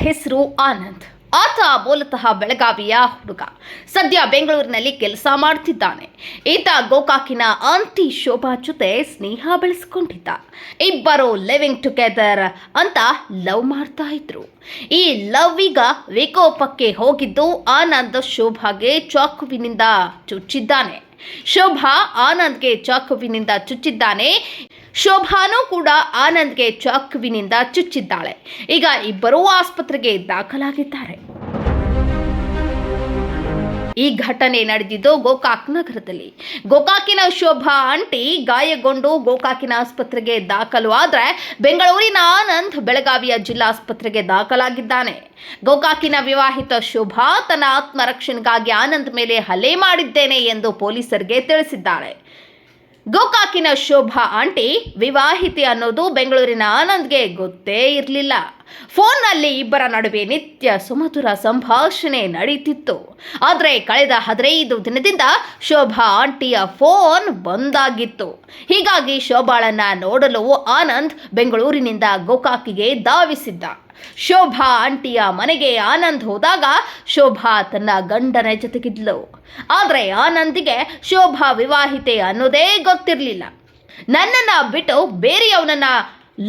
ಹೆಸರು ಆನಂದ್. ಆತ ಮೂಲತಃ ಬೆಳಗಾವಿಯ ಹುಡುಗ. ಸದ್ಯ ಬೆಂಗಳೂರಿನಲ್ಲಿ ಕೆಲಸ ಮಾಡ್ತಿದ್ದಾನೆ. ಈತ ಗೋಕಾಕಿನ ಆಂಟಿ ಶೋಭಾ ಜೊತೆ ಸ್ನೇಹ ಬೆಳೆಸಿಕೊಂಡಿದ್ದ. ಇಬ್ಬರು ಲಿವಿಂಗ್ ಟುಗೆದರ್ ಅಂತ ಲವ್ ಮಾಡ್ತಾ ಇದ್ರು. ಈ ಲವ್ ಈಗ ವಿಕೋಪಕ್ಕೆ ಹೋಗಿದ್ದು ಆನಂದ್ ಶೋಭಾಗೆ ಚಾಕುವಿನಿಂದ ಚುಚ್ಚಿದ್ದಾನೆ. ಶೋಭಾ ಆನಂದ್ಗೆ ಚಾಕುವಿನಿಂದ ಚುಚ್ಚಿದ್ದಾನೆ. ಶೋಭಾನೂ ಕೂಡ ಆನಂದ್ಗೆ ಚಾಕುವಿನಿಂದ ಚುಚ್ಚಿದ್ದಾಳೆ. ಈಗ ಇಬ್ಬರೂ ಆಸ್ಪತ್ರೆಗೆ ದಾಖಲಾಗಿದ್ದಾರೆ. ಈ ಘಟನೆ ನಡೆದಿದ್ದು ಗೋಕಾಕ್ ನಗರದಲ್ಲಿ. ಗೋಕಾಕಿನ ಶೋಭಾ ಆಂಟಿ ಗಾಯಗೊಂಡು ಗೋಕಾಕಿನ ಆಸ್ಪತ್ರೆಗೆ ದಾಖಲು ಆದರೆ ಬೆಂಗಳೂರಿನ ಆನಂದ್ ಬೆಳಗಾವಿಯ ಜಿಲ್ಲಾಸ್ಪತ್ರೆಗೆ ದಾಖಲಾಗಿದ್ದಾನೆ. ಗೋಕಾಕಿನ ವಿವಾಹಿತ ಶೋಭಾ ತನ್ನ ಆತ್ಮರಕ್ಷಣೆಗಾಗಿ ಆನಂದ್ ಮೇಲೆ ಹಲ್ಲೆ ಮಾಡಿದ್ದೇನೆ ಎಂದು ಪೊಲೀಸರಿಗೆ ತಿಳಿಸಿದ್ದಾಳೆ. ಗೋಕಾಕಿನ ಶೋಭಾ ಆಂಟಿ ವಿವಾಹಿತೆ ಅನ್ನೋದು ಬೆಂಗಳೂರಿನ ಆನಂದ್ಗೆ ಗೊತ್ತೇ ಇರಲಿಲ್ಲ. ಫೋನ್ನಲ್ಲಿ ಇಬ್ಬರ ನಡುವೆ ನಿತ್ಯ ಸುಮಧುರ ಸಂಭಾಷಣೆ ನಡೀತಿತ್ತು. ಆದರೆ ಕಳೆದ 15 ದಿನದಿಂದ ಶೋಭಾ ಆಂಟಿಯ ಫೋನ್ ಬಂದಾಗಿತ್ತು. ಹೀಗಾಗಿ ಶೋಭಾಳನ್ನ ನೋಡಲು ಆನಂದ್ ಬೆಂಗಳೂರಿನಿಂದ ಗೋಕಾಕಿಗೆ ಧಾವಿಸಿದ್ದ. ಶೋಭಾ ಆಂಟಿಯ ಮನೆಗೆ ಆನಂದ್ ಹೋದಾಗ ಶೋಭಾ ತನ್ನ ಗಂಡನ ಜೊತೆಗಿದ್ಲು. ಆದರೆ ಆನಂದಿಗೆ ಶೋಭಾ ವಿವಾಹಿತೆ ಅನ್ನೋದೇ ಗೊತ್ತಿರಲಿಲ್ಲ. ನನ್ನನ್ನ ಬಿಟ್ಟು ಬೇರೆಯವನನ್ನ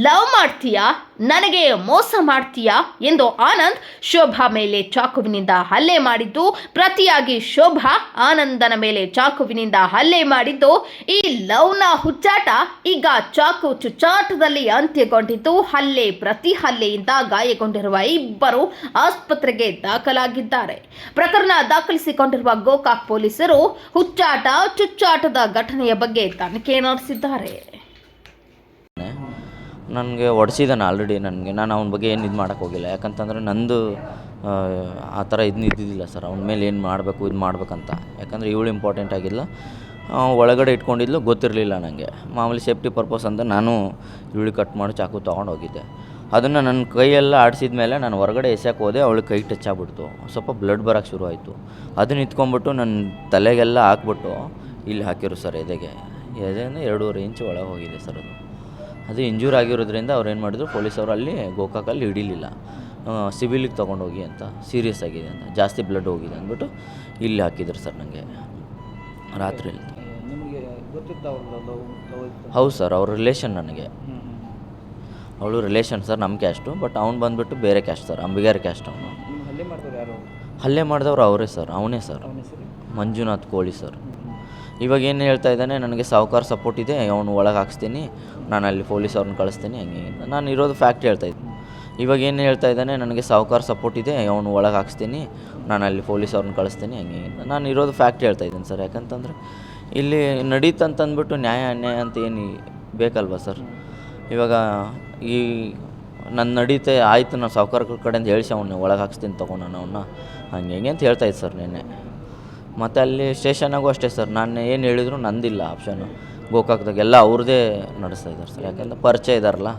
ಲವ್ ಮಾಡ್ತೀಯಾ, ನನಗೆ ಮೋಸ ಮಾಡ್ತೀಯಾ ಎಂದು ಆನಂದ್ ಶೋಭಾ ಮೇಲೆ ಚಾಕುವಿನಿಂದ ಹಲ್ಲೆ ಮಾಡಿದ್ದು. ಪ್ರತಿಯಾಗಿ ಶೋಭಾ ಆನಂದನ ಮೇಲೆ ಚಾಕುವಿನಿಂದ ಹಲ್ಲೆ ಮಾಡಿದ್ದು. ಈ ಲವ್ನ ಹುಚ್ಚಾಟ ಈಗ ಚಾಕು ಚುಚ್ಚಾಟದಲ್ಲಿ ಅಂತ್ಯಗೊಂಡಿದ್ದು. ಪ್ರತಿ ಹಲ್ಲೆಯಿಂದ ಗಾಯಗೊಂಡಿರುವ ಇಬ್ಬರು ಆಸ್ಪತ್ರೆಗೆ ದಾಖಲಾಗಿದ್ದಾರೆ. ಪ್ರಕರಣ ದಾಖಲಿಸಿಕೊಂಡಿರುವ ಗೋಕಾಕ್ ಪೊಲೀಸರು ಹುಚ್ಚಾಟ ಚುಚ್ಚಾಟದ ಘಟನೆಯ ಬಗ್ಗೆ ತನಿಖೆ ನಡೆಸಿದ್ದಾರೆ. ನನಗೆ ಹೊಡೆಸಿದ್ದಾನೆ ಆಲ್ರೆಡಿ. ನಾನು ಅವನ ಬಗ್ಗೆ ಏನು ಇದು ಮಾಡೋಕ್ಕೆ ಹೋಗಿಲ್ಲ. ಯಾಕಂತಂದರೆ ನಂದು ಆ ಥರ ಇದ್ದಿದ್ದಿಲ್ಲ ಸರ್. ಅವನ ಮೇಲೆ ಏನು ಮಾಡಬೇಕು ಇದು ಮಾಡ್ಬೇಕಂತ. ಯಾಕಂದರೆ ಇವಳು ಇಂಪಾರ್ಟೆಂಟ್ ಆಗಿಲ್ಲ. ಒಳಗಡೆ ಇಟ್ಕೊಂಡಿದ್ಲು, ಗೊತ್ತಿರಲಿಲ್ಲ ನನಗೆ. ಮಾಮೂಲಿ ಸೇಫ್ಟಿ ಪರ್ಪಸ್ ಅಂತ ನಾನು ಇವಳಿಗೆ ಕಟ್ ಮಾಡಿ ಚಾಕು ತೊಗೊಂಡು ಹೋಗಿದ್ದೆ. ಅದನ್ನು ನನ್ನ ಕೈಯೆಲ್ಲ ಆಡಿಸಿದ ಮೇಲೆ ನಾನು ಹೊರಗಡೆ ಎಸೆಯೋಕೆ ಹೋದೆ. ಅವಳಿಗೆ ಕೈ ಟಚ್ ಆಗಿಬಿಡ್ತು. ಸ್ವಲ್ಪ ಬ್ಲಡ್ ಬರೋಕ್ಕೆ ಶುರು ಆಯಿತು. ಅದನ್ನ ನಿಂತ್ಕೊಂಡ್ಬಿಟ್ಟು ನನ್ನ ತಲೆಗೆಲ್ಲ ಹಾಕ್ಬಿಟ್ಟು ಇಲ್ಲಿ ಹಾಕಿರು ಸರ್. ಎದೆಯಿಂದ 2.5 ಇಂಚ್ ಒಳಗೆ ಹೋಗಿದೆ ಸರ್. ಅದು ಇಂಜೂರ್ ಆಗಿರೋದ್ರಿಂದ ಅವ್ರು ಏನು ಮಾಡಿದ್ರು, ಪೊಲೀಸವರು ಅಲ್ಲಿ ಗೋಕಾಕಲ್ಲಿ ಹಿಡಿಲಿಲ್ಲ. ಸಿವಿಲಿಗೆ ತೊಗೊಂಡೋಗಿ ಅಂತ, ಸೀರಿಯಸ್ ಆಗಿದೆ ಅಂತ, ಜಾಸ್ತಿ ಬ್ಲಡ್ ಹೋಗಿದೆ ಅಂದ್ಬಿಟ್ಟು ಇಲ್ಲಿ ಹಾಕಿದ್ರು ಸರ್ ನನಗೆ ರಾತ್ರಿ. ಹೌದು ಸರ್, ಅವ್ರ ರಿಲೇಷನ್ ನನಗೆ. ಅವಳು ರಿಲೇಷನ್ ಸರ್, ನಮ್ಮ ಕ್ಯಾಸ್ಟು. ಬಟ್ ಅವ್ನು ಬಂದುಬಿಟ್ಟು ಬೇರೆ ಕ್ಯಾಸ್ಟ್ ಸರ್, ಅಂಬಿಗಾರ ಕ್ಯಾಸ್ಟ್. ಅವನು ಹಲ್ಲೆ ಮಾಡಿದವ್ರು ಅವರೇ ಸರ್, ಅವನೇ ಸರ್, ಮಂಜುನಾಥ್ ಕೋಳಿ ಸರ್. ಇವಾಗ ಏನು ಹೇಳ್ತಾ ಇದ್ದಾನೆ, ನನಗೆ ಸಾಹುಕಾರ ಸಪೋರ್ಟ್ ಇದೆ, ಅವನು ಒಳಗೆ ಹಾಕ್ಸ್ತೀನಿ, ನಾನು ಅಲ್ಲಿ ಪೊಲೀಸ್ ಅವ್ರನ್ನ ಕಳಿಸ್ತೀನಿ, ಹಂಗೆ. ನಾನು ಇರೋದು ಫ್ಯಾಕ್ಟ್ ಹೇಳ್ತಾ ಇದ್ದೀನಿ. ಇವಾಗ ಏನು ಹೇಳ್ತಾ ಇದ್ದಾನೆ, ನನಗೆ ಸಾಹುಕಾರ ಸಪೋರ್ಟ್ ಇದೆ, ಅವನು ಒಳಗೆ ಹಾಕ್ಸ್ತೀನಿ, ನಾನು ಅಲ್ಲಿ ಪೊಲೀಸ್ ಅವ್ರನ್ನ ಕಳಿಸ್ತೀನಿ, ಹಂಗೆ. ನಾನು ಇರೋದು ಫ್ಯಾಕ್ಟ್ ಹೇಳ್ತಾ ಇದ್ದೀನಿ ಸರ್. ಯಾಕಂತಂದರೆ ಇಲ್ಲಿ ನಡೀತಂತಂದ್ಬಿಟ್ಟು ನ್ಯಾಯ ಅನ್ಯಾಯ ಅಂತ ಏನು ಬೇಕಲ್ವ ಸರ್. ಇವಾಗ ಈ ನನ್ನ ನಡೀತೆ ಆಯಿತು, ನಾನು ಸಾಹುಕಾರ ಕಡೆಯಿಂದ ಹೇಳಿಸಿ ಅವನ್ನ ಒಳಗೆ ಹಾಕ್ಸ್ತೀನಿ ತೊಗೊಂಡು ಅವನ್ನ, ಹಂಗೆ ಅಂತ ಹೇಳ್ತಾಯಿದ್ದು ಸರ್ ನೆನ್ನೆ. ಮತ್ತು ಅಲ್ಲಿ ಸ್ಟೇಷನಾಗೂ ಅಷ್ಟೇ ಸರ್, ನಾನು ಏನು ಹೇಳಿದ್ರು ನಂದಿಲ್ಲ ಆಪ್ಷನು. ಗೋಕಾಕ್ದಾಗ ಎಲ್ಲ ಅವ್ರದ್ದೇ ನಡೆಸ್ತಾ ಇದ್ದಾರೆ ಸರ್. ಯಾಕಂದ್ರೆ ಪರಿಚಯ ಇದ್ದಾರಲ್ಲ.